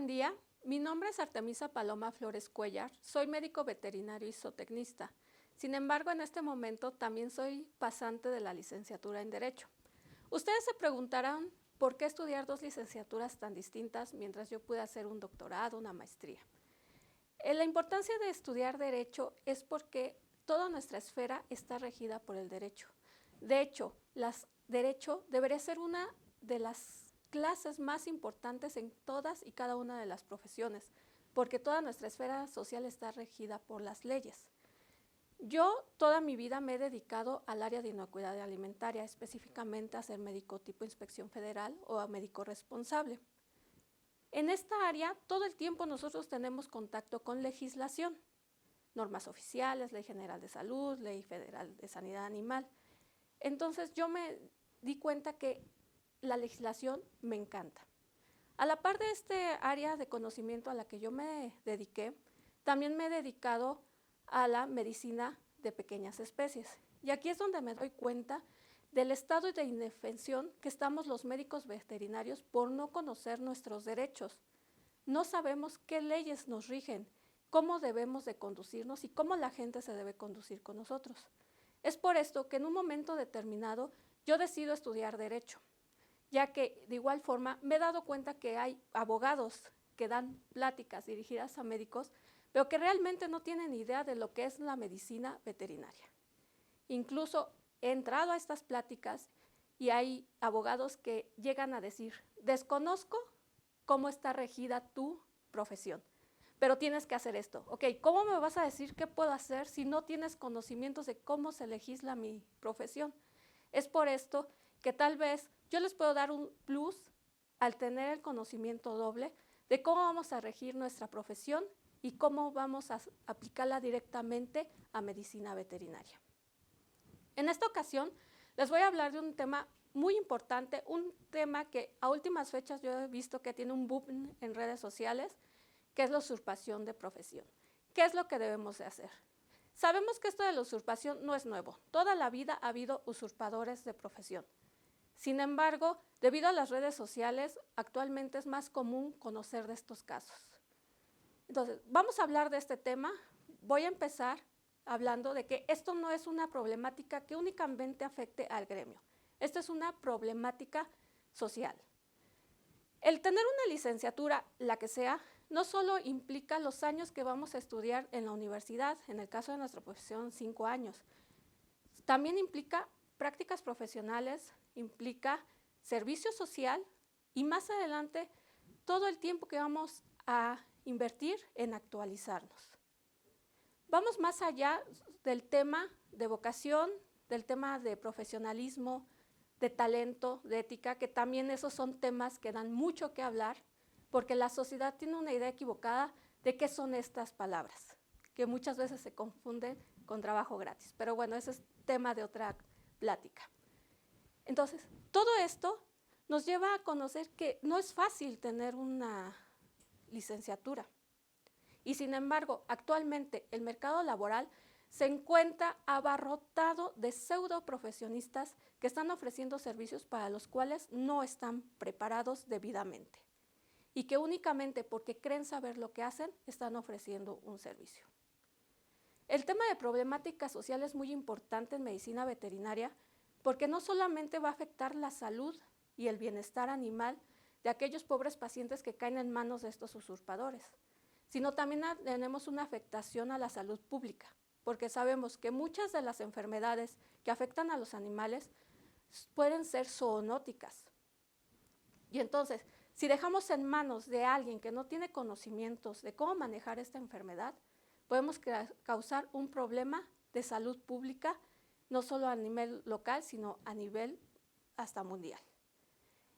buen día. Mi nombre es Artemisa Paloma Flores Cuellar. Soy médico veterinario y zootecnista. Sin embargo, en este momento también soy pasante de la licenciatura en Derecho. Ustedes se preguntarán por qué estudiar dos licenciaturas tan distintas mientras yo pude hacer un doctorado, una maestría. La importancia de estudiar Derecho es porque toda nuestra esfera está regida por el derecho. De hecho, Derecho debería ser una de las clases más importantes en todas y cada una de las profesiones, porque toda nuestra esfera social está regida por las leyes. Yo toda mi vida me he dedicado al área de inocuidad alimentaria, específicamente a ser médico tipo inspección federal o a médico responsable. En esta área, todo el tiempo nosotros tenemos contacto con legislación, normas oficiales, Ley General de Salud, Ley Federal de Sanidad Animal. Entonces yo me di cuenta que la legislación me encanta. A la par de este área de conocimiento a la que yo me dediqué, también me he dedicado a la medicina de pequeñas especies. Y aquí es donde me doy cuenta del estado de indefensión que estamos los médicos veterinarios por no conocer nuestros derechos. No sabemos qué leyes nos rigen, cómo debemos de conducirnos y cómo la gente se debe conducir con nosotros. Es por esto que en un momento determinado yo decido estudiar Derecho, ya que de igual forma me he dado cuenta que hay abogados que dan pláticas dirigidas a médicos, pero que realmente no tienen idea de lo que es la medicina veterinaria. Incluso he entrado a estas pláticas y hay abogados que llegan a decir, desconozco cómo está regida tu profesión, pero tienes que hacer esto. Ok, ¿cómo me vas a decir qué puedo hacer si no tienes conocimientos de cómo se legisla mi profesión? Es por esto que tal vez yo les puedo dar un plus al tener el conocimiento doble de cómo vamos a regir nuestra profesión y cómo vamos a aplicarla directamente a medicina veterinaria. En esta ocasión les voy a hablar de un tema muy importante, un tema que a últimas fechas yo he visto que tiene un boom en redes sociales, que es la usurpación de profesión. ¿Qué es lo que debemos de hacer? Sabemos que esto de la usurpación no es nuevo. Toda la vida ha habido usurpadores de profesión. Sin embargo, debido a las redes sociales, actualmente es más común conocer de estos casos. Entonces, vamos a hablar de este tema. Voy a empezar hablando de que esto no es una problemática que únicamente afecte al gremio. Esto es una problemática social. El tener una licenciatura, la que sea, no solo implica los años que vamos a estudiar en la universidad, en el caso de nuestra profesión, 5 años. También implica prácticas profesionales, implica servicio social y más adelante todo el tiempo que vamos a invertir en actualizarnos. Vamos más allá del tema de vocación, del tema de profesionalismo, de talento, de ética, que también esos son temas que dan mucho que hablar, porque la sociedad tiene una idea equivocada de qué son estas palabras, que muchas veces se confunden con trabajo gratis. Pero bueno, ese es tema de otra plática. Entonces, todo esto nos lleva a conocer que no es fácil tener una licenciatura. Y sin embargo, actualmente el mercado laboral se encuentra abarrotado de pseudo profesionistas que están ofreciendo servicios para los cuales no están preparados debidamente y que únicamente porque creen saber lo que hacen están ofreciendo un servicio. El tema de problemática social es muy importante en medicina veterinaria porque no solamente va a afectar la salud y el bienestar animal de aquellos pobres pacientes que caen en manos de estos usurpadores, sino también tenemos una afectación a la salud pública, porque sabemos que muchas de las enfermedades que afectan a los animales pueden ser zoonóticas. Y entonces, si dejamos en manos de alguien que no tiene conocimientos de cómo manejar esta enfermedad, podemos causar un problema de salud pública, no solo a nivel local, sino a nivel hasta mundial.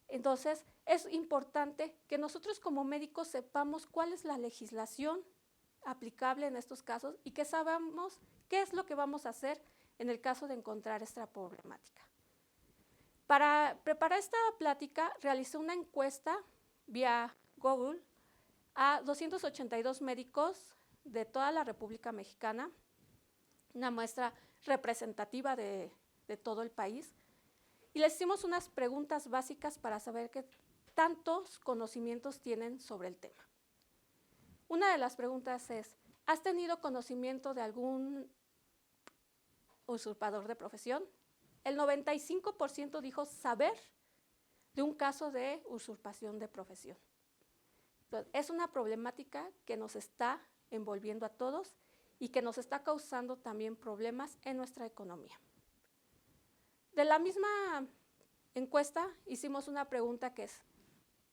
Entonces, es importante que nosotros como médicos sepamos cuál es la legislación aplicable en estos casos y que sabamos qué es lo que vamos a hacer en el caso de encontrar esta problemática. Para preparar esta plática, realicé una encuesta vía Google a 282 médicos de toda la República Mexicana, una muestra representativa de todo el país, y les hicimos unas preguntas básicas para saber qué tantos conocimientos tienen sobre el tema. Una de las preguntas es, ¿has tenido conocimiento de algún usurpador de profesión? El 95% dijo saber de un caso de usurpación de profesión. Entonces, es una problemática que nos está envolviendo a todos y que nos está causando también problemas en nuestra economía. De la misma encuesta hicimos una pregunta que es,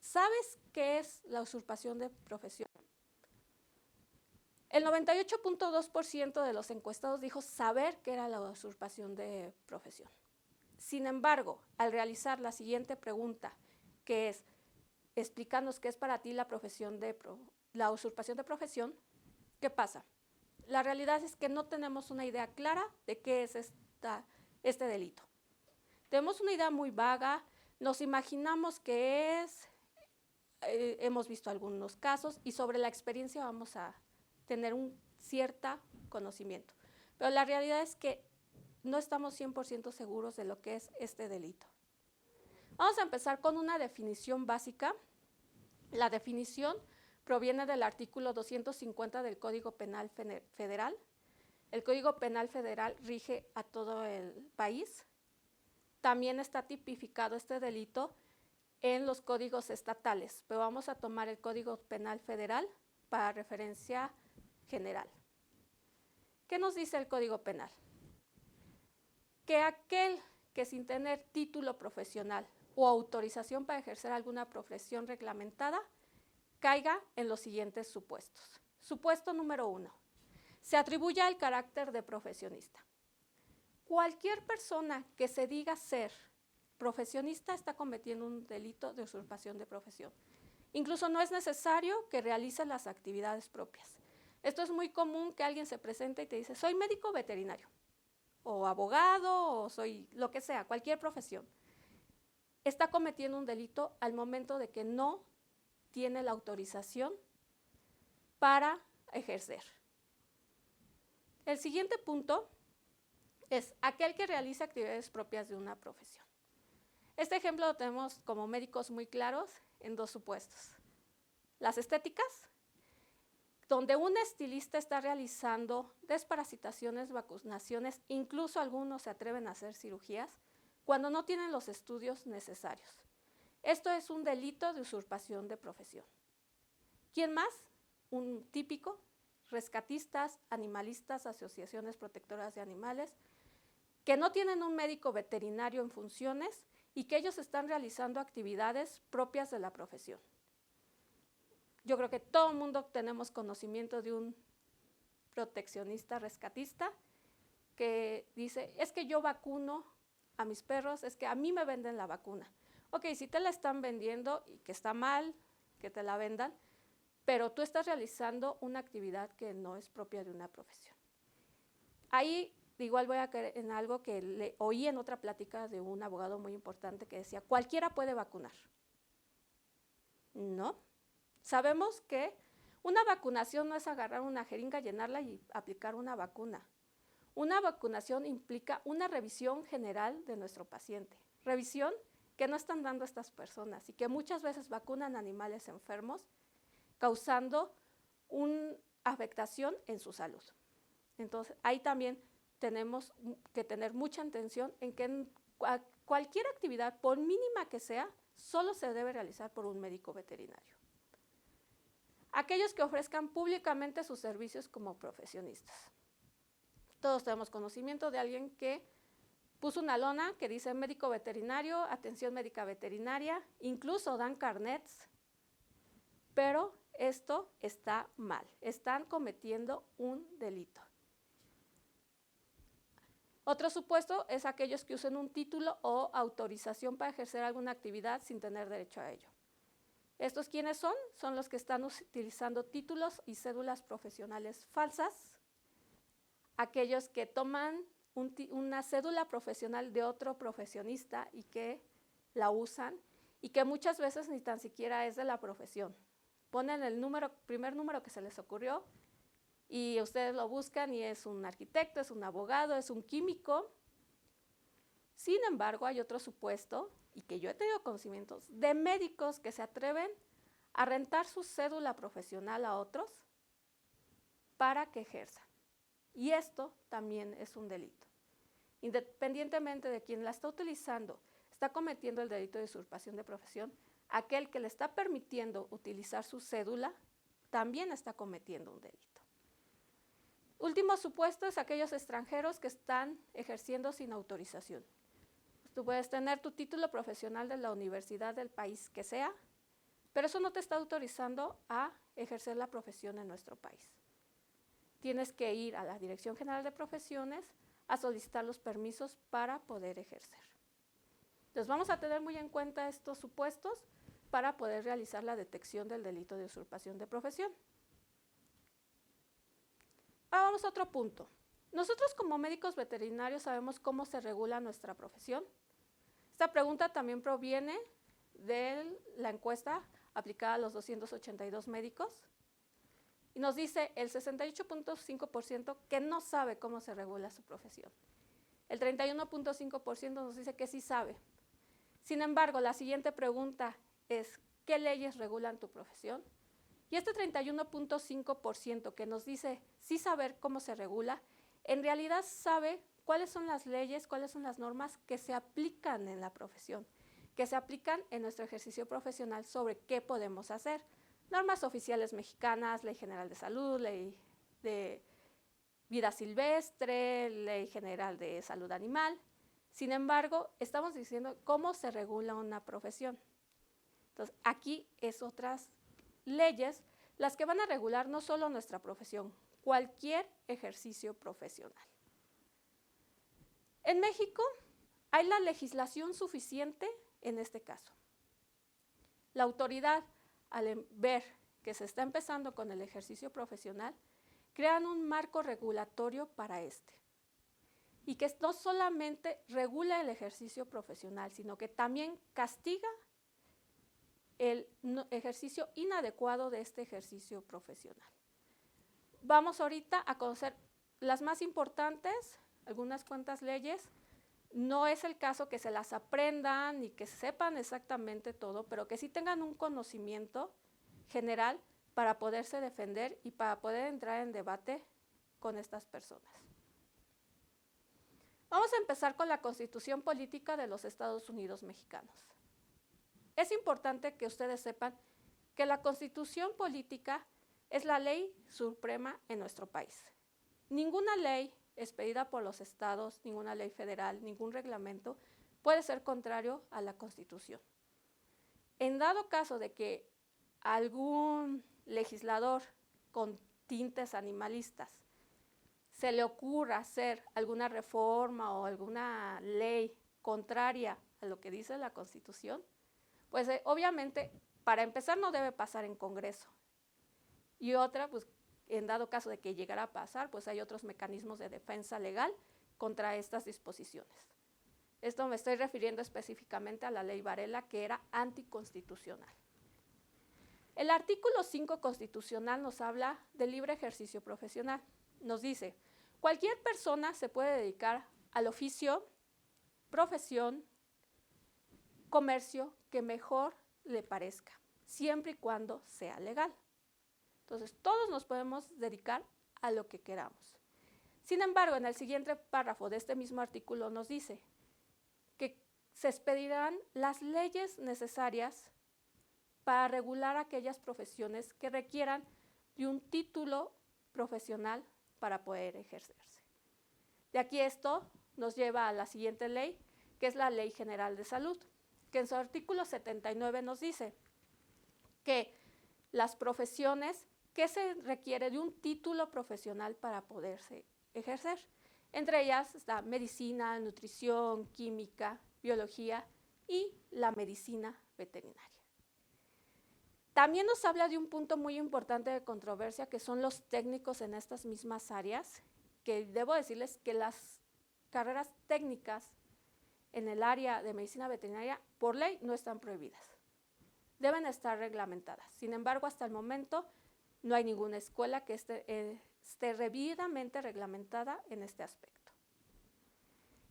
¿sabes qué es la usurpación de profesión? El 98.2% de los encuestados dijo saber qué era la usurpación de profesión. Sin embargo, al realizar la siguiente pregunta, que es, explícanos qué es para ti la usurpación de profesión, ¿qué pasa? La realidad es que no tenemos una idea clara de qué es este delito. Tenemos una idea muy vaga, nos imaginamos que es, hemos visto algunos casos y sobre la experiencia vamos a tener un cierto conocimiento. Pero la realidad es que no estamos 100% seguros de lo que es este delito. Vamos a empezar con una definición básica. La definición proviene del artículo 250 del Código Penal Federal. El Código Penal Federal rige a todo el país. También está tipificado este delito en los códigos estatales, pero vamos a tomar el Código Penal Federal para referencia general. ¿Qué nos dice el Código Penal? Que aquel que sin tener título profesional o autorización para ejercer alguna profesión reglamentada caiga en los siguientes supuestos. Supuesto número 1. Se atribuya el carácter de profesionista. Cualquier persona que se diga ser profesionista está cometiendo un delito de usurpación de profesión. Incluso no es necesario que realice las actividades propias. Esto es muy común que alguien se presente y te dice, soy médico veterinario, o abogado, o soy lo que sea, cualquier profesión. Está cometiendo un delito al momento de que no tiene la autorización para ejercer. El siguiente punto es aquel que realiza actividades propias de una profesión. Este ejemplo lo tenemos como médicos muy claros en dos supuestos. Las estéticas, donde un estilista está realizando desparasitaciones, vacunaciones, incluso algunos se atreven a hacer cirugías, cuando no tienen los estudios necesarios. Esto es un delito de usurpación de profesión. ¿Quién más? Un típico, rescatistas, animalistas, asociaciones protectoras de animales, que no tienen un médico veterinario en funciones y que ellos están realizando actividades propias de la profesión. Yo creo que todo el mundo tenemos conocimiento de un proteccionista rescatista que dice, es que yo vacuno a mis perros, es que a mí me venden la vacuna. Ok, si te la están vendiendo y que está mal que te la vendan, pero tú estás realizando una actividad que no es propia de una profesión. Ahí igual voy a caer en algo que le oí en otra plática de un abogado muy importante que decía, cualquiera puede vacunar. No. Sabemos que una vacunación no es agarrar una jeringa, llenarla y aplicar una vacuna. Una vacunación implica una revisión general de nuestro paciente. Revisión que no están dando estas personas y que muchas veces vacunan animales enfermos, causando una afectación en su salud. Entonces, ahí también tenemos que tener mucha atención en que cualquier actividad, por mínima que sea, solo se debe realizar por un médico veterinario. Aquellos que ofrezcan públicamente sus servicios como profesionistas. Todos tenemos conocimiento de alguien que puso una lona que dice médico veterinario, atención médica veterinaria, incluso dan carnets, pero esto está mal, están cometiendo un delito. Otro supuesto es aquellos que usen un título o autorización para ejercer alguna actividad sin tener derecho a ello. ¿Estos quiénes son? Son los que están utilizando títulos y cédulas profesionales falsas, aquellos que toman una cédula profesional de otro profesionista y que la usan y que muchas veces ni tan siquiera es de la profesión. Ponen el primer número que se les ocurrió y ustedes lo buscan y es un arquitecto, es un abogado, es un químico. Sin embargo, hay otro supuesto, y que yo he tenido conocimientos, de médicos que se atreven a rentar su cédula profesional a otros para que ejerzan. Y esto también es un delito. Independientemente de quien la está utilizando, está cometiendo el delito de usurpación de profesión, aquel que le está permitiendo utilizar su cédula también está cometiendo un delito. Último supuesto es aquellos extranjeros que están ejerciendo sin autorización. Tú puedes tener tu título profesional de la universidad del país que sea, pero eso no te está autorizando a ejercer la profesión en nuestro país. Tienes que ir a la Dirección General de Profesiones a solicitar los permisos para poder ejercer. Entonces vamos a tener muy en cuenta estos supuestos para poder realizar la detección del delito de usurpación de profesión. Ahora vamos a otro punto. Nosotros como médicos veterinarios sabemos cómo se regula nuestra profesión. Esta pregunta también proviene de la encuesta aplicada a los 282 médicos y nos dice el 68.5% que no sabe cómo se regula su profesión. El 31.5% nos dice que sí sabe. Sin embargo, la siguiente pregunta es, ¿qué leyes regulan tu profesión? Y este 31.5% que nos dice sí saber cómo se regula, en realidad sabe cuáles son las leyes, cuáles son las normas que se aplican en la profesión, que se aplican en nuestro ejercicio profesional sobre qué podemos hacer. Normas oficiales mexicanas, Ley General de Salud, Ley de Vida Silvestre, Ley General de Salud Animal. Sin embargo, estamos diciendo cómo se regula una profesión. Entonces, aquí es otras leyes las que van a regular no solo nuestra profesión, cualquier ejercicio profesional. En México hay la legislación suficiente en este caso. La autoridad, al ver que se está empezando con el ejercicio profesional, crean un marco regulatorio para este. Y que no solamente regula el ejercicio profesional, sino que también castiga el ejercicio inadecuado de este ejercicio profesional. Vamos ahorita a conocer las más importantes, algunas cuantas leyes. No es el caso que se las aprendan y que sepan exactamente todo, pero que sí tengan un conocimiento general para poderse defender y para poder entrar en debate con estas personas. Vamos a empezar con la Constitución Política de los Estados Unidos Mexicanos. Es importante que ustedes sepan que la Constitución Política es la ley suprema en nuestro país. Ninguna ley expedida por los estados, ninguna ley federal, ningún reglamento puede ser contrario a la Constitución. En dado caso de que algún legislador con tintes animalistas se le ocurra hacer alguna reforma o alguna ley contraria a lo que dice la Constitución, pues obviamente, para empezar, no debe pasar en Congreso. Y otra, pues en dado caso de que llegara a pasar, pues hay otros mecanismos de defensa legal contra estas disposiciones. Esto me estoy refiriendo específicamente a la ley Varela, que era anticonstitucional. El artículo 5 constitucional nos habla del libre ejercicio profesional. Nos dice, cualquier persona se puede dedicar al oficio, profesión, comercio que mejor le parezca, siempre y cuando sea legal. Entonces, todos nos podemos dedicar a lo que queramos. Sin embargo, en el siguiente párrafo de este mismo artículo nos dice que se expedirán las leyes necesarias para regular aquellas profesiones que requieran de un título profesional para poder ejercerse. De aquí esto nos lleva a la siguiente ley, que es la Ley General de Salud, que en su artículo 79 nos dice que las profesiones que se requiere de un título profesional para poderse ejercer. Entre ellas está medicina, nutrición, química, biología y la medicina veterinaria. También nos habla de un punto muy importante de controversia, que son los técnicos en estas mismas áreas, que debo decirles que las carreras técnicas en el área de medicina veterinaria por ley no están prohibidas. Deben estar reglamentadas. Sin embargo, hasta el momento no hay ninguna escuela que esté debidamente reglamentada en este aspecto.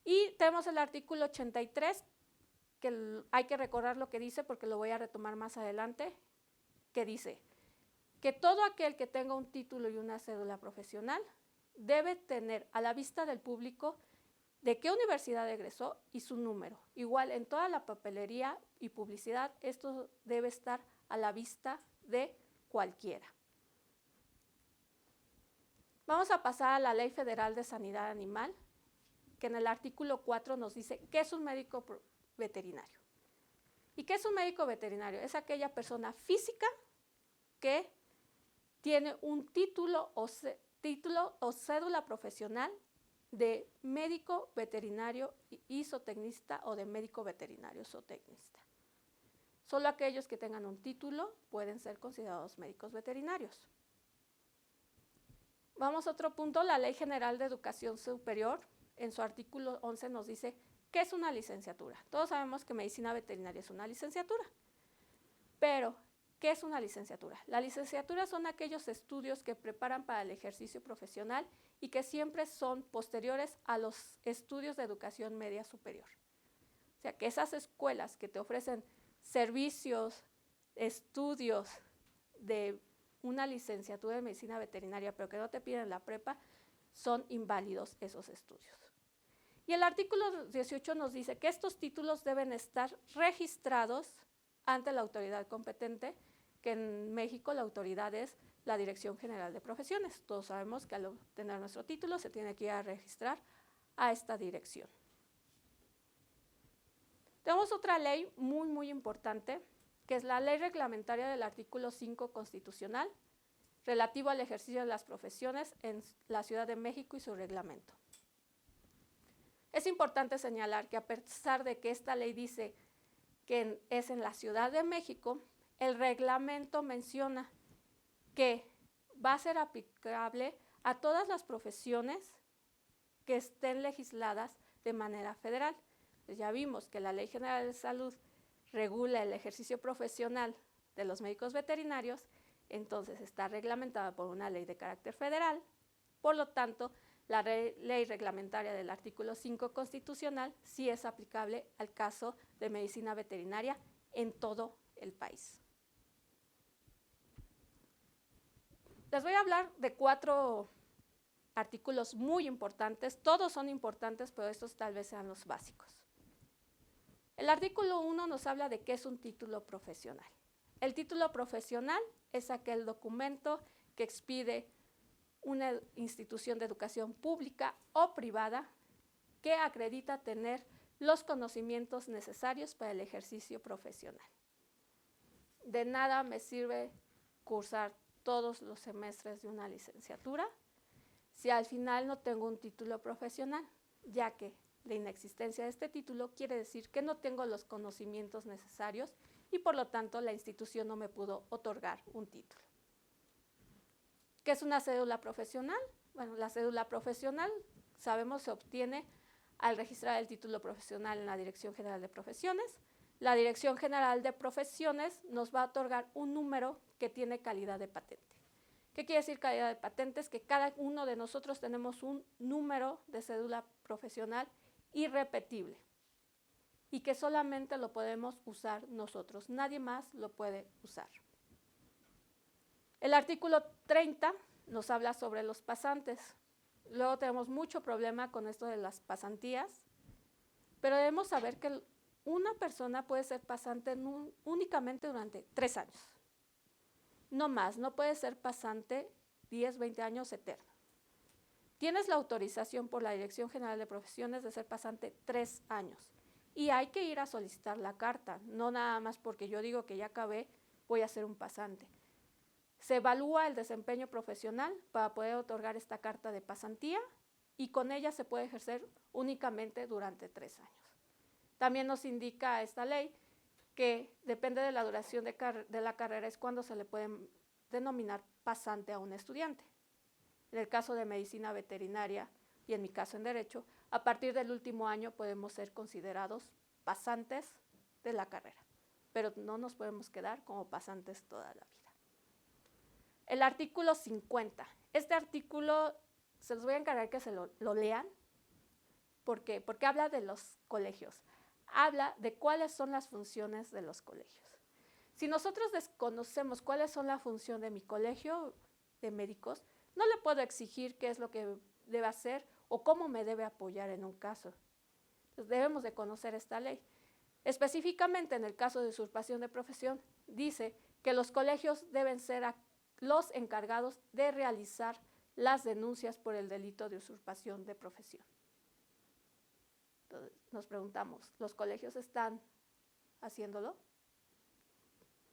Y tenemos el artículo 83, que hay que recordar lo que dice porque lo voy a retomar más adelante, que dice que todo aquel que tenga un título y una cédula profesional debe tener a la vista del público de qué universidad egresó y su número. Igual en toda la papelería y publicidad, esto debe estar a la vista de cualquiera. Vamos a pasar a la Ley Federal de Sanidad Animal, que en el artículo 4 nos dice qué es un médico veterinario. ¿Y qué es un médico veterinario? Es aquella persona física que tiene un título o cédula profesional de médico veterinario y zootecnista o de médico veterinario zootecnista. Solo aquellos que tengan un título pueden ser considerados médicos veterinarios. Vamos a otro punto, la Ley General de Educación Superior, en su artículo 11 nos dice qué es una licenciatura. Todos sabemos que medicina veterinaria es una licenciatura, pero ¿qué es una licenciatura? La licenciatura son aquellos estudios que preparan para el ejercicio profesional y que siempre son posteriores a los estudios de educación media superior. O sea, que esas escuelas que te ofrecen servicios, estudios de una licenciatura de medicina veterinaria, pero que no te piden la prepa, son inválidos esos estudios. Y el artículo 18 nos dice que estos títulos deben estar registrados ante la autoridad competente, que en México la autoridad es la Dirección General de Profesiones. Todos sabemos que al obtener nuestro título se tiene que ir a registrar a esta dirección. Tenemos otra ley muy importante, que es la ley reglamentaria del artículo 5 constitucional, relativo al ejercicio de las profesiones en la Ciudad de México y su reglamento. Es importante señalar que a pesar de que esta ley dice que es en la Ciudad de México, el reglamento menciona que va a ser aplicable a todas las profesiones que estén legisladas de manera federal. Pues ya vimos que la Ley General de Salud regula el ejercicio profesional de los médicos veterinarios, entonces está reglamentada por una ley de carácter federal. Por lo tanto, la ley reglamentaria del artículo 5 constitucional sí es aplicable al caso de medicina veterinaria en todo el país. Les voy a hablar de 4 artículos muy importantes. Todos son importantes, pero estos tal vez sean los básicos. El artículo 1 nos habla de qué es un título profesional. El título profesional es aquel documento que expide una institución de educación pública o privada que acredita tener los conocimientos necesarios para el ejercicio profesional. De nada me sirve cursar todos los semestres de una licenciatura si al final no tengo un título profesional, ya que la inexistencia de este título quiere decir que no tengo los conocimientos necesarios y por lo tanto la institución no me pudo otorgar un título. ¿Qué es una cédula profesional? Bueno, la cédula profesional, sabemos, se obtiene al registrar el título profesional en la Dirección General de Profesiones. La Dirección General de Profesiones nos va a otorgar un número que tiene calidad de patente. ¿Qué quiere decir calidad de patente? Es que cada uno de nosotros tenemos un número de cédula profesional irrepetible y que solamente lo podemos usar nosotros, nadie más lo puede usar. El artículo 30 nos habla sobre los pasantes. Luego tenemos mucho problema con esto de las pasantías, pero debemos saber que una persona puede ser pasante únicamente durante 3 años. No más, no puede ser pasante 10, 20 años eterno. Tienes la autorización por la Dirección General de Profesiones de ser pasante 3 años. Y hay que ir a solicitar la carta, no nada más porque yo digo que ya acabé, voy a ser un pasante. Se evalúa el desempeño profesional para poder otorgar esta carta de pasantía y con ella se puede ejercer únicamente durante 3 años. También nos indica esta ley que depende de la duración de la carrera es cuando se le puede denominar pasante a un estudiante. En el caso de medicina veterinaria y en mi caso en derecho, a partir del último año podemos ser considerados pasantes de la carrera, pero no nos podemos quedar como pasantes toda la vida. El artículo 50. Este artículo se los voy a encargar que se lo lean. ¿Por qué? Porque habla de los colegios. Habla de cuáles son las funciones de los colegios. Si nosotros desconocemos cuáles son la función de mi colegio de médicos, no le puedo exigir qué es lo que debe hacer o cómo me debe apoyar en un caso. Entonces, debemos de conocer esta ley. Específicamente en el caso de usurpación de profesión, dice que los colegios deben ser los encargados de realizar las denuncias por el delito de usurpación de profesión. Entonces, nos preguntamos, ¿los colegios están haciéndolo?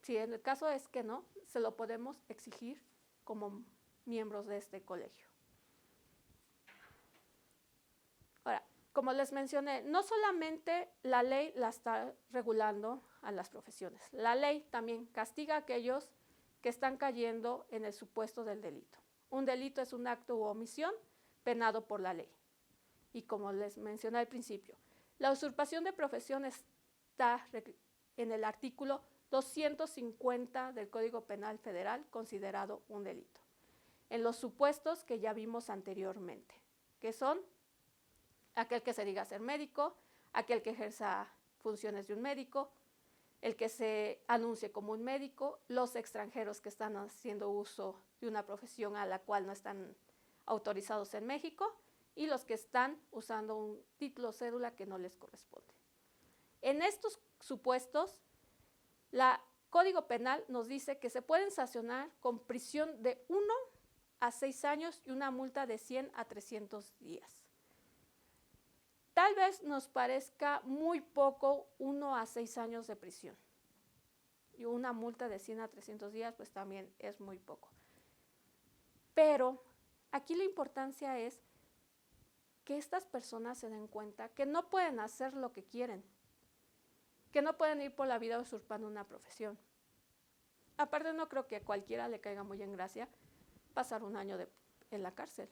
Si en el caso es que no, se lo podemos exigir como miembros de este colegio. Ahora, como les mencioné, no solamente la ley la está regulando a las profesiones, la ley también castiga a aquellos que están cayendo en el supuesto del delito. Un delito es un acto u omisión penado por la ley. Y como les mencioné al principio, la usurpación de profesión está en el artículo 250 del Código Penal Federal considerado un delito, en los supuestos que ya vimos anteriormente, que son aquel que se diga ser médico, aquel que ejerza funciones de un médico, el que se anuncie como un médico, los extranjeros que están haciendo uso de una profesión a la cual no están autorizados en México y los que están usando un título o cédula que no les corresponde. En estos supuestos, la Código Penal nos dice que se pueden sancionar con prisión de 1 a 6 años y una multa de 100 a 300 días. Tal vez nos parezca muy poco 1 a 6 años de prisión y una multa de 100 a 300 días pues también es muy poco. Pero aquí la importancia es que estas personas se den cuenta que no pueden hacer lo que quieren, que no pueden ir por la vida usurpando una profesión. Aparte, no creo que a cualquiera le caiga muy en gracia pasar un año en la cárcel,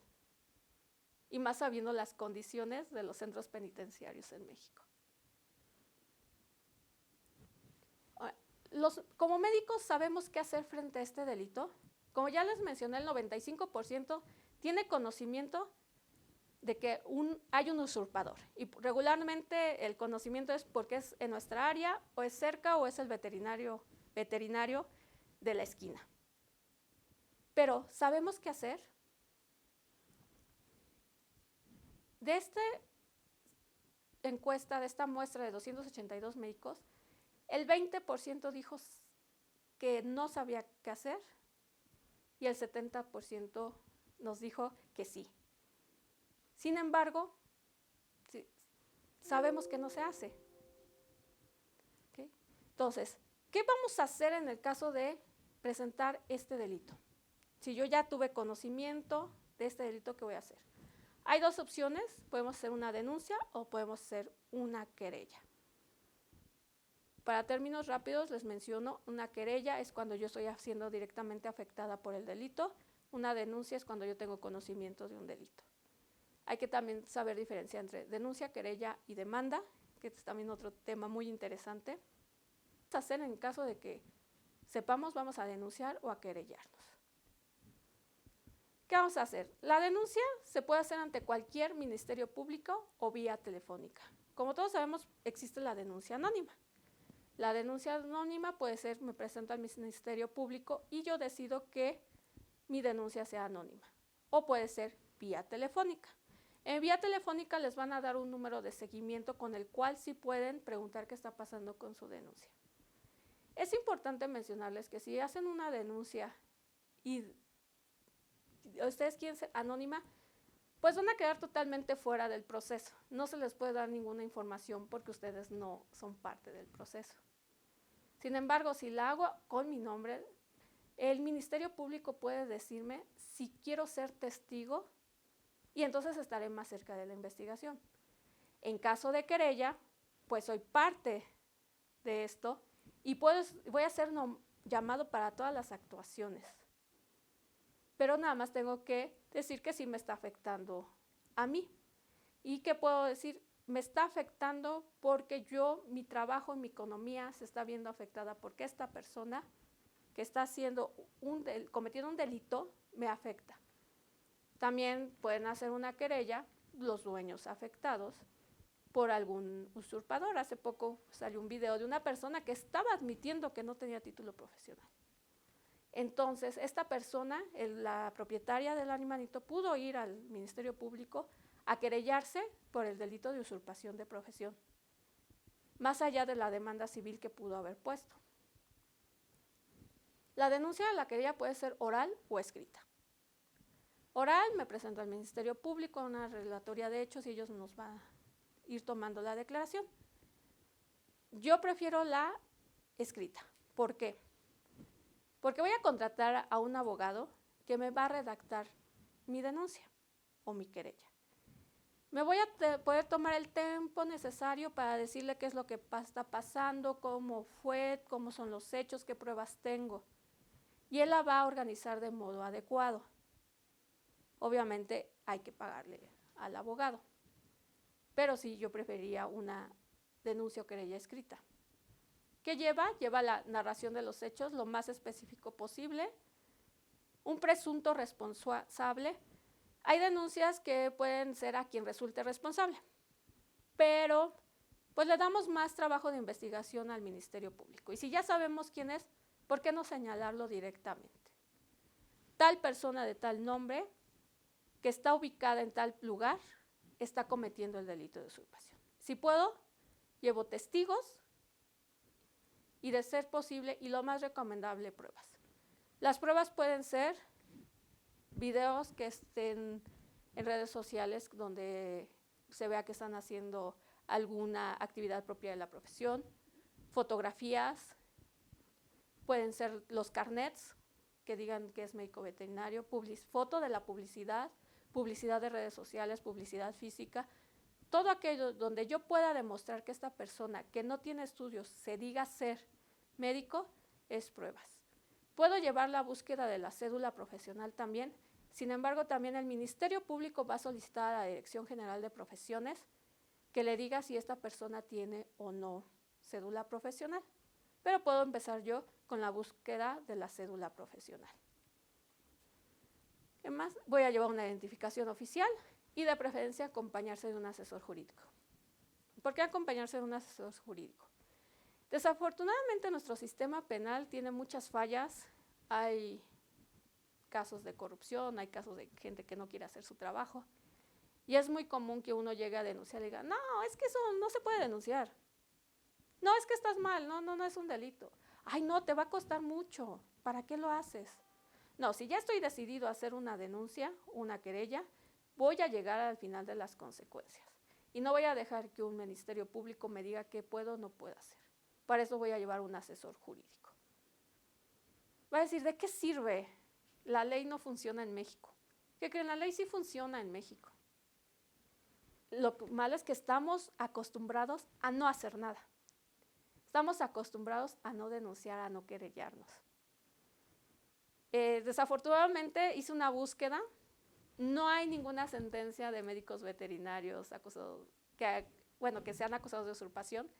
y más sabiendo las condiciones de los centros penitenciarios en México. Como médicos sabemos qué hacer frente a este delito. Como ya les mencioné, el 95% tiene conocimiento de que hay un usurpador, y regularmente el conocimiento es porque es en nuestra área o es cerca o es el veterinario de la esquina. Pero ¿sabemos qué hacer? De esta encuesta, de esta muestra de 282 médicos, el 20% dijo que no sabía qué hacer y el 70% nos dijo que sí. Sin embargo, sabemos que no se hace. ¿Okay? Entonces, ¿qué vamos a hacer en el caso de presentar este delito? Si yo ya tuve conocimiento de este delito, ¿qué voy a hacer? Hay dos opciones, podemos hacer una denuncia o podemos hacer una querella. Para términos rápidos les menciono, una querella es cuando yo estoy siendo directamente afectada por el delito, una denuncia es cuando yo tengo conocimiento de un delito. Hay que también saber diferenciar entre denuncia, querella y demanda, que es también otro tema muy interesante. ¿Qué vamos a hacer en caso de que sepamos vamos a denunciar o a querellarnos? ¿Qué vamos a hacer? La denuncia se puede hacer ante cualquier ministerio público o vía telefónica. Como todos sabemos, existe la denuncia anónima. La denuncia anónima puede ser, me presento al ministerio público y yo decido que mi denuncia sea anónima. O puede ser vía telefónica. En vía telefónica les van a dar un número de seguimiento con el cual sí pueden preguntar qué está pasando con su denuncia. Es importante mencionarles que si hacen una denuncia y ustedes quieren ser anónima, pues van a quedar totalmente fuera del proceso. No se les puede dar ninguna información porque ustedes no son parte del proceso. Sin embargo, si la hago con mi nombre, el Ministerio Público puede decirme si quiero ser testigo y entonces estaré más cerca de la investigación. En caso de querella, pues soy parte de esto y voy a ser llamado para todas las actuaciones. Pero nada más tengo que decir que sí me está afectando a mí. ¿Y qué puedo decir? Me está afectando porque mi trabajo, mi economía se está viendo afectada porque esta persona que está cometiendo un delito me afecta. También pueden hacer una querella los dueños afectados por algún usurpador. Hace poco salió un video de una persona que estaba admitiendo que no tenía título profesional. Entonces, esta persona, la propietaria del animalito, pudo ir al Ministerio Público a querellarse por el delito de usurpación de profesión, más allá de la demanda civil que pudo haber puesto. La denuncia de la querella puede ser oral o escrita. Oral, me presento al Ministerio Público, una relatoría de hechos y ellos nos van a ir tomando la declaración. Yo prefiero la escrita. ¿Por qué? Porque voy a contratar a un abogado que me va a redactar mi denuncia o mi querella. Me voy a poder tomar el tiempo necesario para decirle qué es lo que está pasando, cómo fue, cómo son los hechos, qué pruebas tengo. Y él la va a organizar de modo adecuado. Obviamente hay que pagarle al abogado, pero sí, yo preferiría una denuncia o querella escrita. ¿Qué lleva? Lleva la narración de los hechos lo más específico posible, un presunto responsable. Hay denuncias que pueden ser a quien resulte responsable, pero pues le damos más trabajo de investigación al Ministerio Público. Y si ya sabemos quién es, ¿por qué no señalarlo directamente? Tal persona de tal nombre, que está ubicada en tal lugar, está cometiendo el delito de usurpación. Si puedo, llevo testigos y, de ser posible, y lo más recomendable, pruebas. Las pruebas pueden ser videos que estén en redes sociales donde se vea que están haciendo alguna actividad propia de la profesión, fotografías, pueden ser los carnets que digan que es médico veterinario, foto de la publicidad, publicidad de redes sociales, publicidad física, todo aquello donde yo pueda demostrar que esta persona que no tiene estudios se diga ser médico, es pruebas. Puedo llevar la búsqueda de la cédula profesional también. Sin embargo, también el Ministerio Público va a solicitar a la Dirección General de Profesiones que le diga si esta persona tiene o no cédula profesional. Pero puedo empezar yo con la búsqueda de la cédula profesional. ¿Qué más? Voy a llevar una identificación oficial y, de preferencia, acompañarse de un asesor jurídico. ¿Por qué acompañarse de un asesor jurídico? Desafortunadamente, nuestro sistema penal tiene muchas fallas. Hay casos de corrupción, hay casos de gente que no quiere hacer su trabajo. Y es muy común que uno llegue a denunciar y diga, no, es que eso no se puede denunciar. No, es que estás mal, no es un delito. Ay, no, te va a costar mucho. ¿Para qué lo haces? No, si ya estoy decidido a hacer una denuncia, una querella, voy a llegar al final de las consecuencias. Y no voy a dejar que un ministerio público me diga qué puedo o no puedo hacer. Para eso voy a llevar un asesor jurídico. Va a decir, ¿de qué sirve? La ley no funciona en México. ¿Qué creen? La ley sí funciona en México. Lo malo es que estamos acostumbrados a no hacer nada. Estamos acostumbrados a no denunciar, a no querellarnos. Desafortunadamente hice una búsqueda. No hay ninguna sentencia de médicos veterinarios acusados, que sean acusados de usurpación,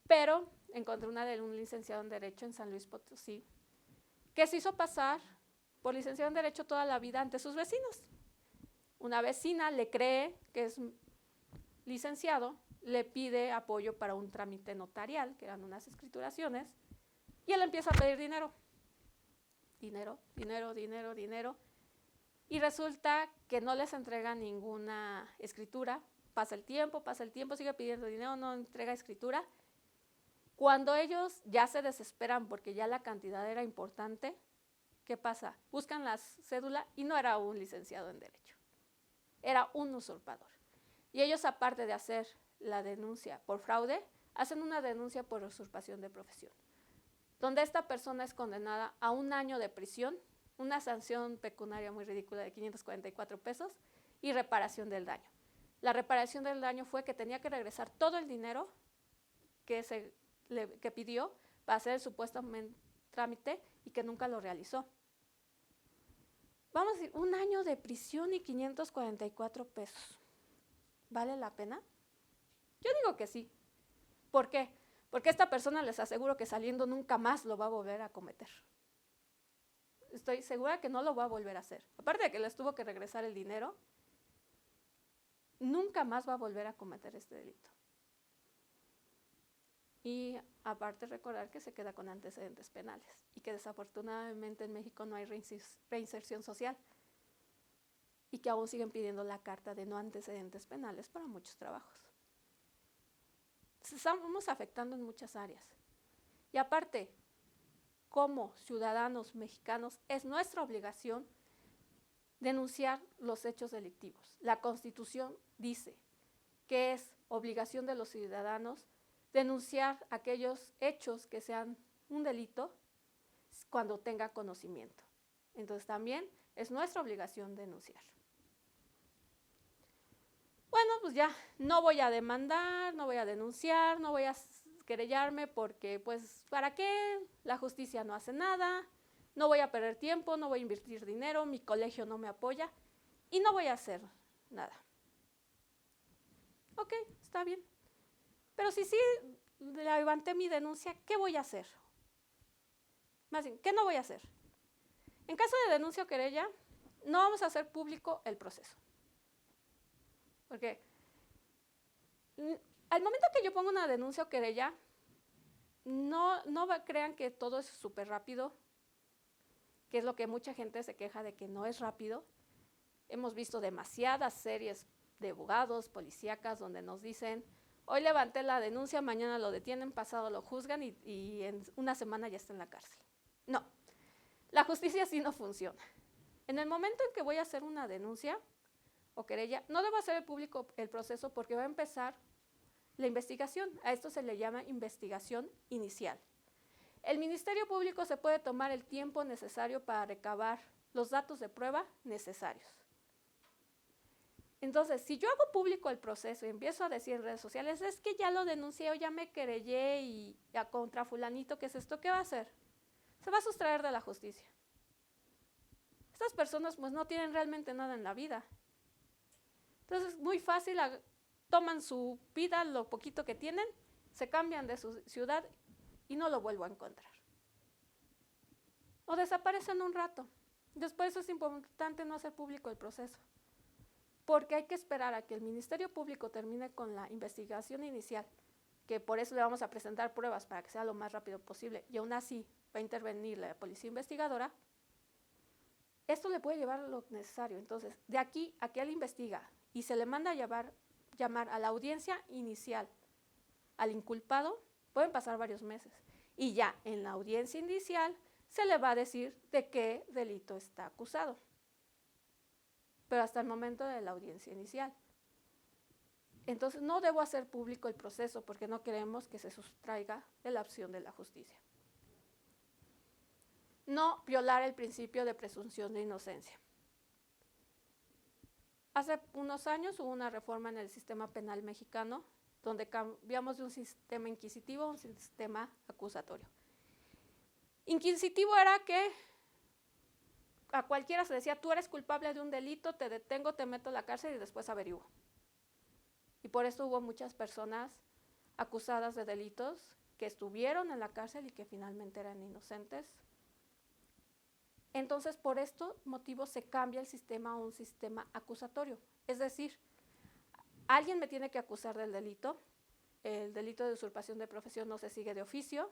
pero encontré una de un licenciado en Derecho en San Luis Potosí, que se hizo pasar por licenciado en Derecho toda la vida ante sus vecinos. Una vecina le cree que es licenciado, le pide apoyo para un trámite notarial, que eran unas escrituraciones, y él empieza a pedir dinero. Dinero. Y resulta que no les entrega ninguna escritura. Pasa el tiempo, sigue pidiendo dinero, no entrega escritura. Cuando ellos ya se desesperan porque ya la cantidad era importante, ¿qué pasa? Buscan la cédula y no era un licenciado en Derecho, era un usurpador. Y ellos, aparte de hacer la denuncia por fraude, hacen una denuncia por usurpación de profesión, donde esta persona es condenada a 1 año de prisión, una sanción pecuniaria muy ridícula de 544 pesos y reparación del daño. La reparación del daño fue que tenía que regresar todo el dinero que pidió para hacer el supuesto trámite y que nunca lo realizó. Vamos a decir, 1 año de prisión y 544 pesos. ¿Vale la pena? Yo digo que sí. ¿Por qué? Porque esta persona, les aseguro que saliendo nunca más lo va a volver a cometer. Estoy segura que no lo va a volver a hacer. Aparte de que les tuvo que regresar el dinero, nunca más va a volver a cometer este delito. Y aparte recordar que se queda con antecedentes penales y que desafortunadamente en México no hay reinserción social y que aún siguen pidiendo la carta de no antecedentes penales para muchos trabajos. Estamos afectando en muchas áreas. Y aparte, como ciudadanos mexicanos, es nuestra obligación denunciar los hechos delictivos. La Constitución dice que es obligación de los ciudadanos denunciar aquellos hechos que sean un delito cuando tenga conocimiento. Entonces también es nuestra obligación denunciar. Bueno, pues ya no voy a demandar, no voy a denunciar, no voy a querellarme porque pues ¿para qué? La justicia no hace nada, no voy a perder tiempo, no voy a invertir dinero, mi colegio no me apoya y no voy a hacer nada. Ok, está bien. Pero si sí levanté mi denuncia, ¿qué voy a hacer? Más bien, ¿qué no voy a hacer? En caso de denuncia o querella, no vamos a hacer público el proceso. Porque al momento que yo pongo una denuncia o querella, no crean que todo es súper rápido, que es lo que mucha gente se queja de que no es rápido. Hemos visto demasiadas series de abogados, policíacas, donde nos dicen, hoy levanté la denuncia, mañana lo detienen, pasado lo juzgan y en una semana ya está en la cárcel. No, la justicia así no funciona. En el momento en que voy a hacer una denuncia o querella, no debo hacer público el proceso porque va a empezar la investigación. A esto se le llama investigación inicial. El Ministerio Público se puede tomar el tiempo necesario para recabar los datos de prueba necesarios. Entonces, si yo hago público el proceso y empiezo a decir en redes sociales, es que ya lo denuncié o ya me querellé y ya contra fulanito, ¿qué es esto? ¿Qué va a hacer? Se va a sustraer de la justicia. Estas personas pues no tienen realmente nada en la vida. Entonces, muy fácil, toman su vida, lo poquito que tienen, se cambian de su ciudad y no lo vuelvo a encontrar. O desaparecen un rato. Después es importante no hacer público el proceso, porque hay que esperar a que el Ministerio Público termine con la investigación inicial, que por eso le vamos a presentar pruebas para que sea lo más rápido posible, y aún así va a intervenir la policía investigadora. Esto le puede llevar lo necesario. Entonces, de aquí a que él investiga y se le manda a llamar a la audiencia inicial al inculpado, pueden pasar varios meses. Y ya en la audiencia inicial se le va a decir de qué delito está acusado. Pero hasta el momento de la audiencia inicial. Entonces, no debo hacer público el proceso porque no queremos que se sustraiga de la opción de la justicia. No violar el principio de presunción de inocencia. Hace unos años hubo una reforma en el sistema penal mexicano donde cambiamos de un sistema inquisitivo a un sistema acusatorio. Inquisitivo era que a cualquiera se decía, tú eres culpable de un delito, te detengo, te meto a la cárcel y después averiguo. Y por eso hubo muchas personas acusadas de delitos que estuvieron en la cárcel y que finalmente eran inocentes. Entonces, por estos motivos se cambia el sistema a un sistema acusatorio. Es decir, alguien me tiene que acusar del delito, el delito de usurpación de profesión no se sigue de oficio,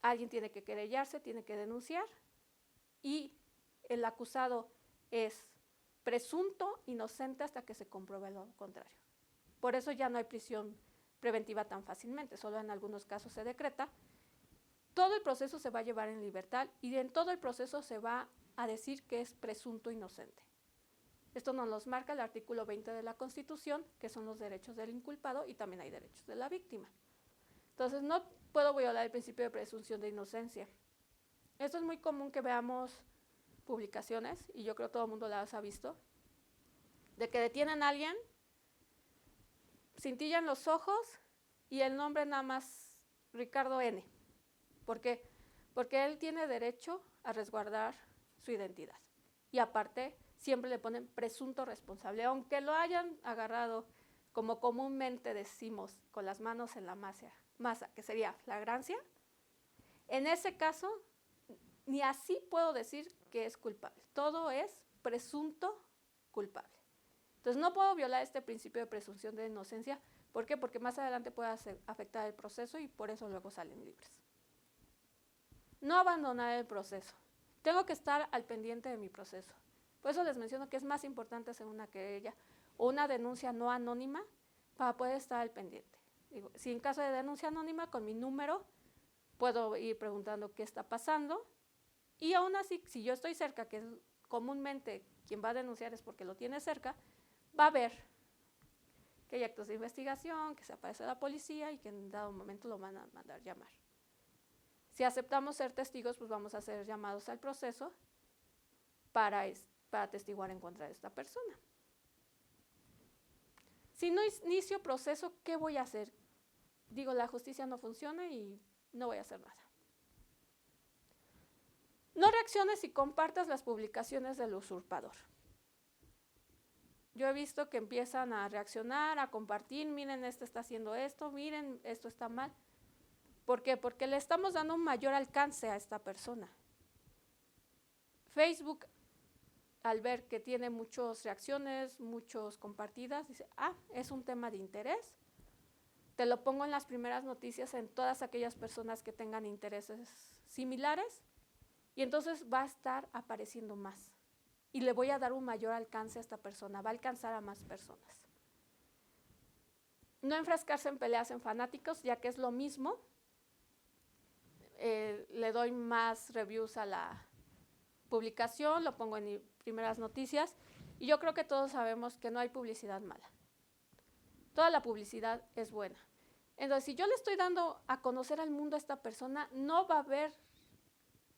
alguien tiene que querellarse, tiene que denunciar, y el acusado es presunto inocente hasta que se compruebe lo contrario. Por eso ya no hay prisión preventiva tan fácilmente, solo en algunos casos se decreta. Todo el proceso se va a llevar en libertad y en todo el proceso se va a decir que es presunto inocente. Esto nos los marca el artículo 20 de la Constitución, que son los derechos del inculpado y también hay derechos de la víctima. Entonces, no puedo violar el principio de presunción de inocencia. Esto es muy común que veamos publicaciones, y yo creo que todo el mundo las ha visto, de que detienen a alguien, cintillan los ojos y el nombre nada más Ricardo N. ¿Por qué? Porque él tiene derecho a resguardar su identidad. Y aparte, siempre le ponen presunto responsable, aunque lo hayan agarrado, como comúnmente decimos, con las manos en la masa, que sería flagrancia. En ese caso, ni así puedo decir que es culpable. Todo es presunto culpable. Entonces, no puedo violar este principio de presunción de inocencia ¿Por qué? Porque más adelante puede afectar el proceso y por eso luego salen libres. No abandonar el proceso. Tengo que estar al pendiente de mi proceso. Por eso les menciono que es más importante hacer una querella o una denuncia no anónima para poder estar al pendiente. Digo, si en caso de denuncia anónima, con mi número, puedo ir preguntando qué está pasando. Y aún así, si yo estoy cerca, que es comúnmente quien va a denunciar es porque lo tiene cerca, va a ver que hay actos de investigación, que se aparece la policía y que en dado momento lo van a mandar llamar. Si aceptamos ser testigos, pues vamos a ser llamados al proceso para atestiguar en contra de esta persona. Si no inicio proceso, ¿qué voy a hacer? Digo, la justicia no funciona y no voy a hacer nada. No reacciones y compartas las publicaciones del usurpador. Yo he visto que empiezan a reaccionar, a compartir, miren, este está haciendo esto, miren, esto está mal. ¿Por qué? Porque le estamos dando un mayor alcance a esta persona. Facebook, al ver que tiene muchas reacciones, muchas compartidas, dice, es un tema de interés. Te lo pongo en las primeras noticias en todas aquellas personas que tengan intereses similares y entonces va a estar apareciendo más. Y le voy a dar un mayor alcance a esta persona, va a alcanzar a más personas. No enfrascarse en peleas en fanáticos, ya que es lo mismo. Le doy más reviews a la publicación, lo pongo en primeras noticias y yo creo que todos sabemos que no hay publicidad mala. Toda la publicidad es buena. Entonces, si yo le estoy dando a conocer al mundo a esta persona, no va a haber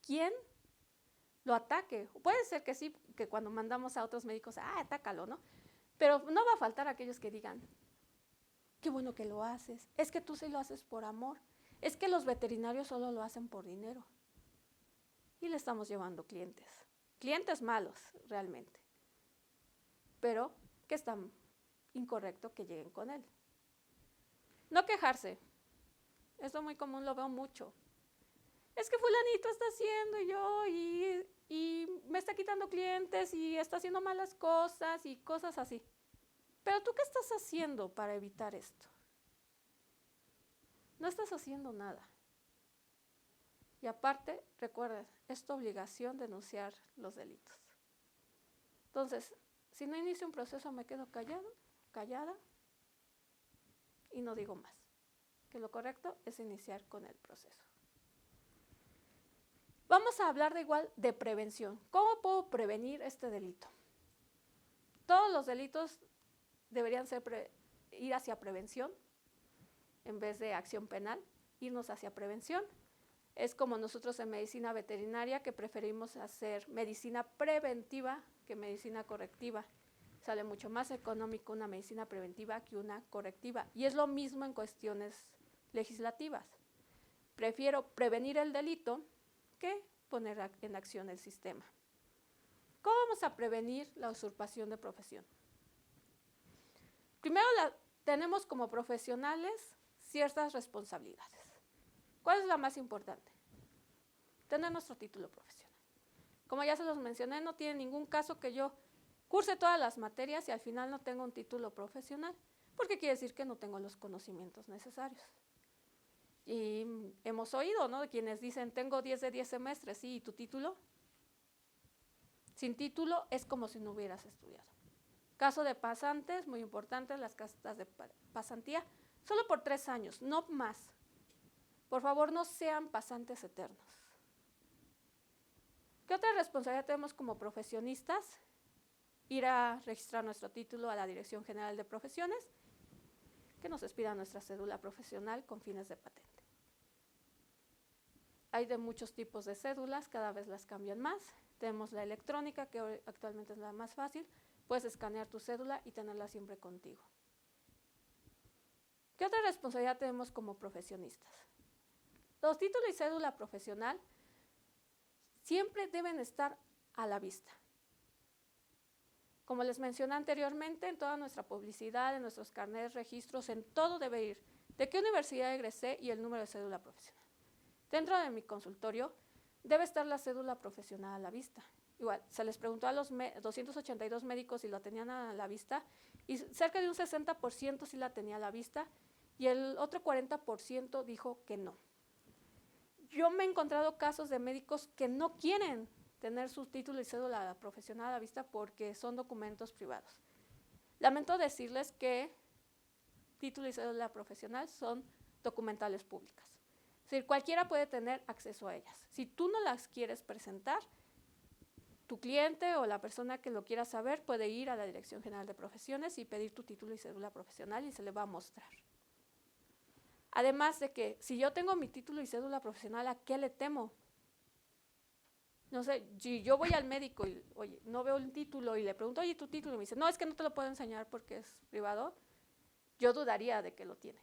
quien lo ataque. Puede ser que sí, que cuando mandamos a otros médicos, atácalo, ¿no? Pero no va a faltar aquellos que digan, qué bueno que lo haces, es que tú sí lo haces por amor, es que los veterinarios solo lo hacen por dinero. Y le estamos llevando clientes malos realmente, pero que está incorrecto que lleguen con él. No quejarse, esto muy común, lo veo mucho. Es que fulanito está haciendo y me está quitando clientes y está haciendo malas cosas y cosas así. Pero ¿tú qué estás haciendo para evitar esto? No estás haciendo nada. Y aparte, recuerda, es tu obligación denunciar los delitos. Entonces, si no inicio un proceso, me quedo callada y no digo más. Que lo correcto es iniciar con el proceso. Vamos a hablar de prevención. ¿Cómo puedo prevenir este delito? Todos los delitos deberían ir hacia prevención en vez de acción penal, irnos hacia prevención. Es como nosotros en medicina veterinaria que preferimos hacer medicina preventiva que medicina correctiva. Sale mucho más económico una medicina preventiva que una correctiva. Y es lo mismo en cuestiones legislativas. Prefiero prevenir el delito que poner en acción el sistema. ¿Cómo vamos a prevenir la usurpación de profesión? Primero tenemos como profesionales ciertas responsabilidades. ¿Cuál es la más importante? Tener nuestro título profesional. Como ya se los mencioné, no tiene ningún caso que yo curse todas las materias y al final no tenga un título profesional, porque quiere decir que no tengo los conocimientos necesarios. Y hemos oído, ¿no?, de quienes dicen, tengo 10 de 10 semestres, sí, ¿y tu título? Sin título es como si no hubieras estudiado. Caso de pasantes, muy importante, las casas de pasantía, solo por 3 años, no más. Por favor, no sean pasantes eternos. ¿Qué otra responsabilidad tenemos como profesionistas? Ir a registrar nuestro título a la Dirección General de Profesiones, que nos expida nuestra cédula profesional con fines de patente. Hay de muchos tipos de cédulas, cada vez las cambian más. Tenemos la electrónica, que actualmente es la más fácil. Puedes escanear tu cédula y tenerla siempre contigo. ¿Qué otra responsabilidad tenemos como profesionistas? Los títulos y cédula profesional siempre deben estar a la vista. Como les mencioné anteriormente, en toda nuestra publicidad, en nuestros carnets, registros, en todo debe ir de qué universidad egresé y el número de cédula profesional. Dentro de mi consultorio debe estar la cédula profesional a la vista. igual, se les preguntó a los 282 médicos si lo tenían a la vista, y cerca de un 60% sí la tenía a la vista, y el otro 40% dijo que no. Yo me he encontrado casos de médicos que no quieren tener su título y cédula profesional a la vista porque son documentos privados. Lamento decirles que título y cédula profesional son documentales públicas. Es decir, cualquiera puede tener acceso a ellas. Si tú no las quieres presentar, tu cliente o la persona que lo quiera saber puede ir a la Dirección General de Profesiones y pedir tu título y cédula profesional y se le va a mostrar. Además de que si yo tengo mi título y cédula profesional, ¿a qué le temo? No sé, si yo voy al médico y, oye, no veo el título y le pregunto, oye, ¿tu título? Y me dice, no, es que no te lo puedo enseñar porque es privado, yo dudaría de que lo tiene.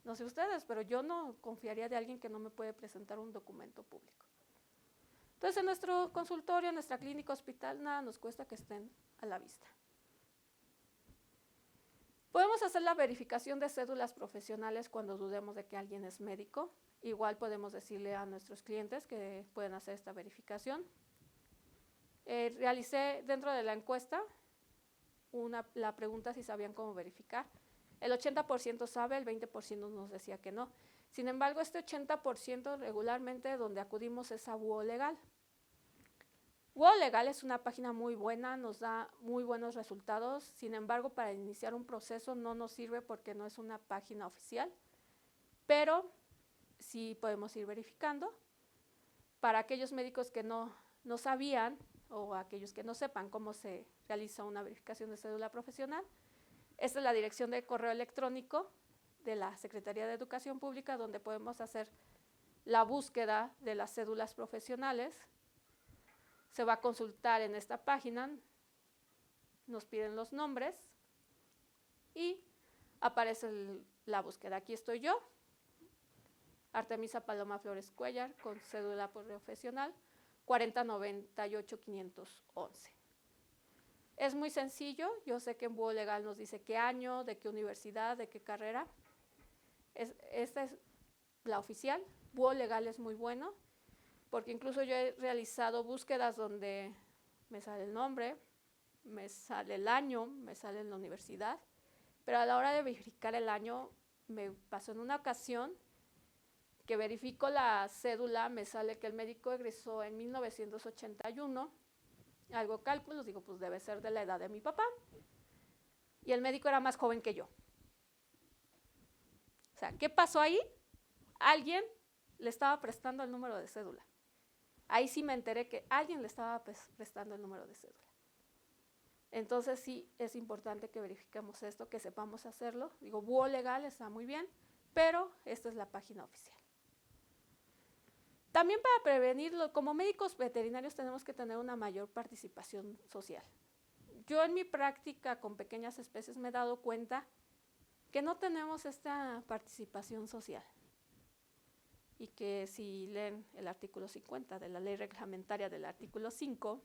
No sé ustedes, pero yo no confiaría de alguien que no me puede presentar un documento público. Entonces, en nuestro consultorio, en nuestra clínica, hospital, nada nos cuesta que estén a la vista. Podemos hacer la verificación de cédulas profesionales cuando dudemos de que alguien es médico. Igual podemos decirle a nuestros clientes que pueden hacer esta verificación. Realicé dentro de la encuesta la pregunta si sabían cómo verificar. El 80% sabe, el 20% nos decía que no. Sin embargo, este 80% regularmente donde acudimos es a Búho Legal. Búho Legal es una página muy buena, nos da muy buenos resultados. Sin embargo, para iniciar un proceso no nos sirve porque no es una página oficial, pero sí podemos ir verificando. Para aquellos médicos que no sabían o aquellos que no sepan cómo se realiza una verificación de cédula profesional, esta es la dirección de correo electrónico de la Secretaría de Educación Pública donde podemos hacer la búsqueda de las cédulas profesionales. Se va a consultar en esta página, nos piden los nombres y aparece la búsqueda. Aquí estoy yo, Artemisa Paloma Flores Cuellar, con cédula profesional 4098511. Es muy sencillo, yo sé que en Búho Legal nos dice qué año, de qué universidad, de qué carrera. Esta es la oficial. Búho Legal es muy bueno, porque incluso yo he realizado búsquedas donde me sale el nombre, me sale el año, me sale la universidad, pero a la hora de verificar el año me pasó en una ocasión que verifico la cédula, me sale que el médico egresó en 1981, hago cálculos, digo, pues debe ser de la edad de mi papá, y el médico era más joven que yo. O sea, ¿qué pasó ahí? Alguien le estaba prestando el número de cédula. Ahí sí me enteré que alguien le estaba prestando el número de cédula. Entonces sí es importante que verifiquemos esto, que sepamos hacerlo. Digo, Búho Legal está muy bien, pero esta es la página oficial. También para prevenirlo, como médicos veterinarios tenemos que tener una mayor participación social. Yo en mi práctica con pequeñas especies me he dado cuenta que no tenemos esta participación social. Y que si leen el artículo 50 de la ley reglamentaria del artículo 5,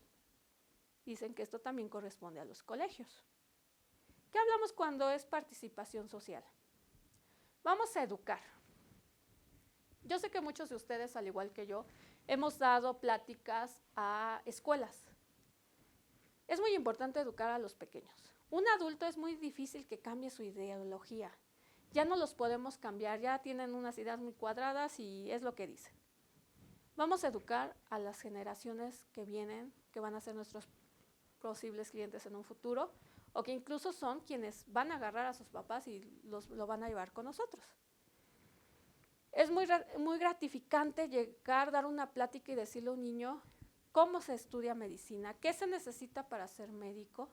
dicen que esto también corresponde a los colegios. ¿Qué hablamos cuando es participación social? Vamos a educar. Yo sé que muchos de ustedes, al igual que yo, hemos dado pláticas a escuelas. Es muy importante educar a los pequeños. Un adulto es muy difícil que cambie su ideología. Ya no los podemos cambiar, ya tienen unas ideas muy cuadradas y es lo que dicen. Vamos a educar a las generaciones que vienen, que van a ser nuestros posibles clientes en un futuro, o que incluso son quienes van a agarrar a sus papás y lo van a llevar con nosotros. Es muy gratificante llegar, dar una plática y decirle a un niño cómo se estudia medicina, qué se necesita para ser médico,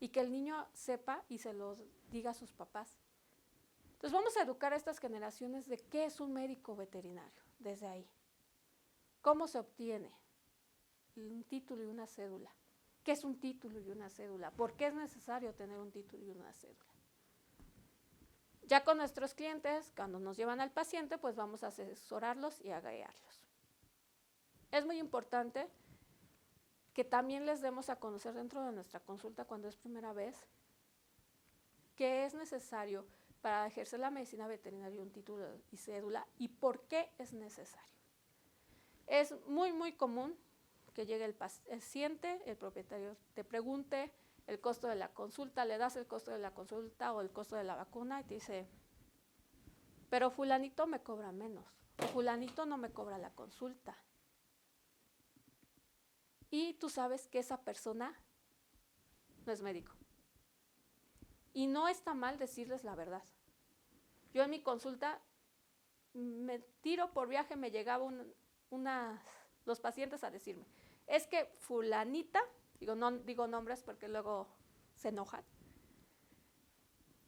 y que el niño sepa y se lo diga a sus papás. Entonces vamos a educar a estas generaciones de qué es un médico veterinario, desde ahí. ¿Cómo se obtiene un título y una cédula? ¿Qué es un título y una cédula? ¿Por qué es necesario tener un título y una cédula? Ya con nuestros clientes, cuando nos llevan al paciente, pues vamos a asesorarlos y a guiarlos. Es muy importante que también les demos a conocer dentro de nuestra consulta, cuando es primera vez, qué es necesario para ejercer la medicina veterinaria, un título y cédula, y por qué es necesario. Es muy, muy común que llegue el paciente, el propietario te pregunte el costo de la consulta, le das el costo de la consulta o el costo de la vacuna y te dice, pero fulanito me cobra menos, o fulanito no me cobra la consulta. Y tú sabes que esa persona no es médico. Y no está mal decirles la verdad. Yo en mi consulta me tiro por viaje, me llegaban los pacientes a decirme, es que fulanita, no digo nombres porque luego se enojan,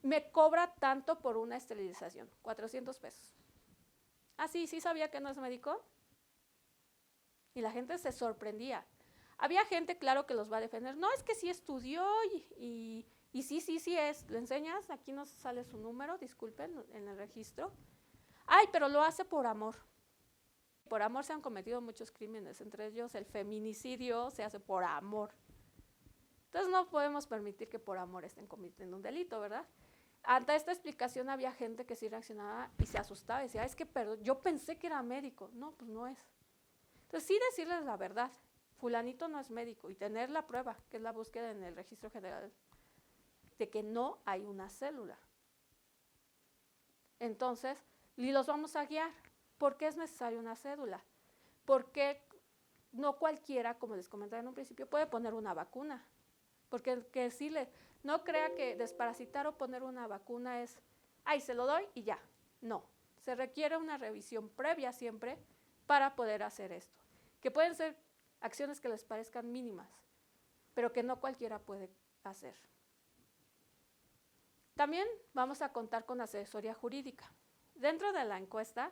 me cobra tanto por una esterilización, 400 pesos. Ah, sí sabía que no es médico. Y la gente se sorprendía. Había gente, claro, que los va a defender. No, es que sí estudió y sí es. ¿Le enseñas? Aquí nos sale su número, disculpen, en el registro. Ay, pero lo hace por amor. Por amor se han cometido muchos crímenes, entre ellos el feminicidio se hace por amor. Entonces no podemos permitir que por amor estén cometiendo un delito, ¿verdad? Ante esta explicación había gente que sí reaccionaba y se asustaba y decía, es que perdón, yo pensé que era médico. No, pues no es. Entonces sí decirles la verdad, fulanito no es médico y tener la prueba, que es la búsqueda en el registro general, de que no hay una célula. Entonces, y los vamos a guiar. ¿Por qué es necesaria una cédula? Porque no cualquiera, como les comentaba en un principio, puede poner una vacuna. Porque decirle, no crea que desparasitar o poner una vacuna es, ay, se lo doy y ya. No, se requiere una revisión previa siempre para poder hacer esto. Que pueden ser acciones que les parezcan mínimas, pero que no cualquiera puede hacer. También vamos a contar con asesoría jurídica. Dentro de la encuesta,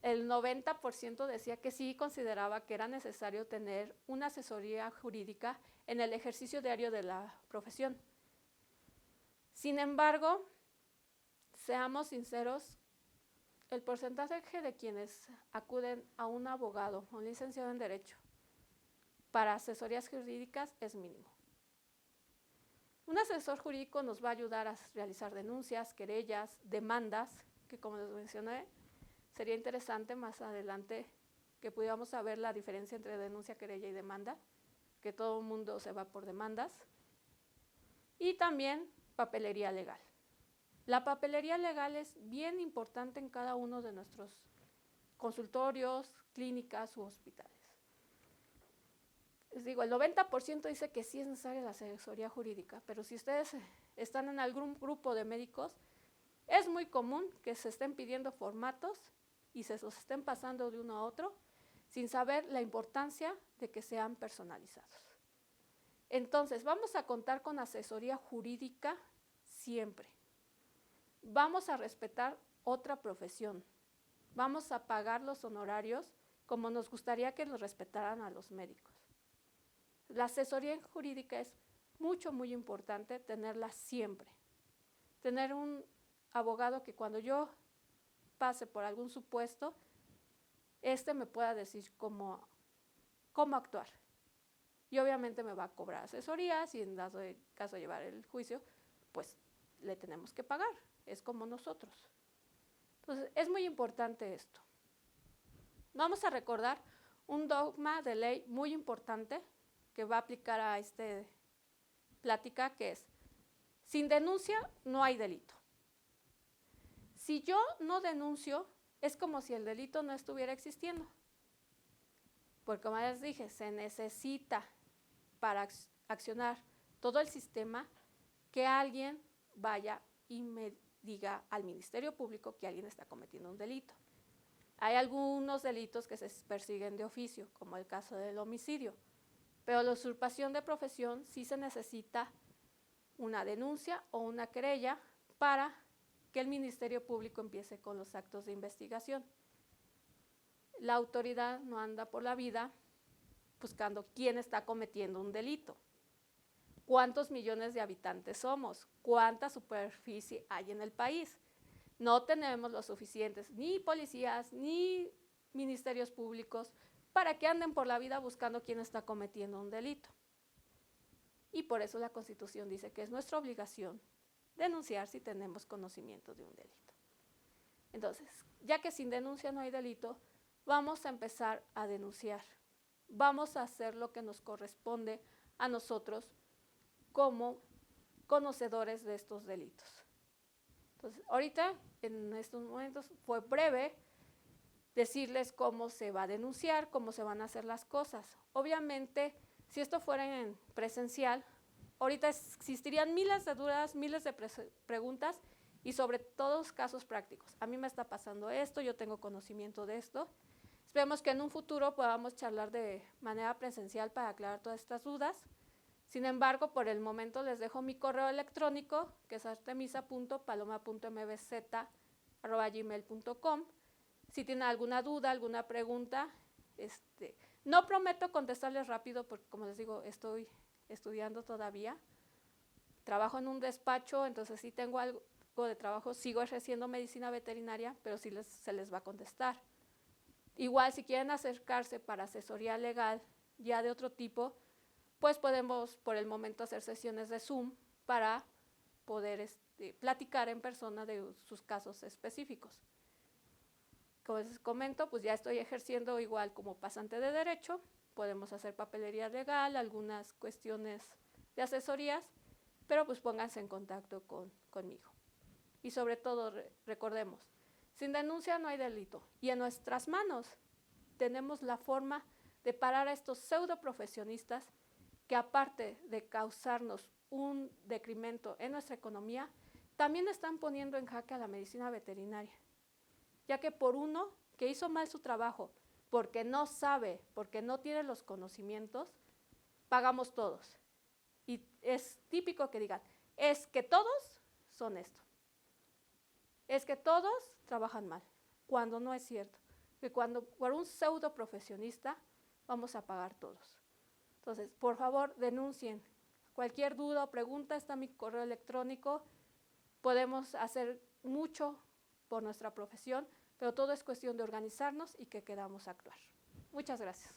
el 90% decía que sí consideraba que era necesario tener una asesoría jurídica en el ejercicio diario de la profesión. Sin embargo, seamos sinceros, el porcentaje de quienes acuden a un abogado o un licenciado en Derecho para asesorías jurídicas es mínimo. Un asesor jurídico nos va a ayudar a realizar denuncias, querellas, demandas, que como les mencioné, sería interesante más adelante que pudiéramos saber la diferencia entre denuncia, querella y demanda, que todo el mundo se va por demandas. Y también papelería legal. La papelería legal es bien importante en cada uno de nuestros consultorios, clínicas u hospitales. Les digo, el 90% dice que sí es necesaria la asesoría jurídica, pero si ustedes están en algún grupo de médicos, es muy común que se estén pidiendo formatos y se los estén pasando de uno a otro sin saber la importancia de que sean personalizados. Entonces, vamos a contar con asesoría jurídica siempre. Vamos a respetar otra profesión. Vamos a pagar los honorarios como nos gustaría que nos respetaran a los médicos. La asesoría jurídica es muy importante tenerla siempre. Tener un abogado que cuando yo pase por algún supuesto, me pueda decir cómo actuar. Y obviamente me va a cobrar asesorías y en dado el caso de llevar el juicio, pues le tenemos que pagar. Es como nosotros. Entonces, es muy importante esto. Vamos a recordar un dogma de ley muy importante que va a aplicar a esta plática, que es, sin denuncia no hay delito. Si yo no denuncio, es como si el delito no estuviera existiendo. Porque como les dije, se necesita para accionar todo el sistema que alguien vaya y me diga al Ministerio Público que alguien está cometiendo un delito. Hay algunos delitos que se persiguen de oficio, como el caso del homicidio, pero la usurpación de profesión sí se necesita una denuncia o una querella para que el Ministerio Público empiece con los actos de investigación. La autoridad no anda por la vida buscando quién está cometiendo un delito. ¿Cuántos millones de habitantes somos? ¿Cuánta superficie hay en el país? No tenemos los suficientes ni policías ni ministerios públicos para que anden por la vida buscando quién está cometiendo un delito. Y por eso la Constitución dice que es nuestra obligación denunciar si tenemos conocimiento de un delito. Entonces, ya que sin denuncia no hay delito, vamos a empezar a denunciar. vamos a hacer lo que nos corresponde a nosotros como conocedores de estos delitos. Entonces, ahorita, en estos momentos, fue breve decirles cómo se va a denunciar, cómo se van a hacer las cosas. Obviamente, si esto fuera en presencial, ahorita existirían miles de dudas, miles de preguntas y sobre todo casos prácticos. A mí me está pasando esto, yo tengo conocimiento de esto. Esperemos que en un futuro podamos charlar de manera presencial para aclarar todas estas dudas. Sin embargo, por el momento les dejo mi correo electrónico, que es artemisa.paloma.mbz@gmail.com. Si tienen alguna duda, alguna pregunta, no prometo contestarles rápido porque, como les digo, estoy estudiando todavía. Trabajo en un despacho, entonces sí tengo algo de trabajo, sigo ejerciendo medicina veterinaria, pero sí se les va a contestar. Igual, si quieren acercarse para asesoría legal ya de otro tipo, pues podemos por el momento hacer sesiones de Zoom para poder platicar en persona de sus casos específicos. Como les comento, pues ya estoy ejerciendo igual como pasante de derecho, podemos hacer papelería legal, algunas cuestiones de asesorías, pero pues pónganse en contacto conmigo. Y sobre todo, recordemos, sin denuncia no hay delito y en nuestras manos tenemos la forma de parar a estos pseudo profesionistas que, aparte de causarnos un decremento en nuestra economía, también están poniendo en jaque a la medicina veterinaria, ya que por uno que hizo mal su trabajo, porque no sabe, porque no tiene los conocimientos, pagamos todos. Y es típico que digan, es que todos son esto, es que todos trabajan mal, cuando no es cierto, que cuando por un pseudo profesionista vamos a pagar todos. Entonces, por favor, denuncien. Cualquier duda o pregunta, está mi correo electrónico. Podemos hacer mucho por nuestra profesión, pero todo es cuestión de organizarnos y que queramos actuar. Muchas gracias.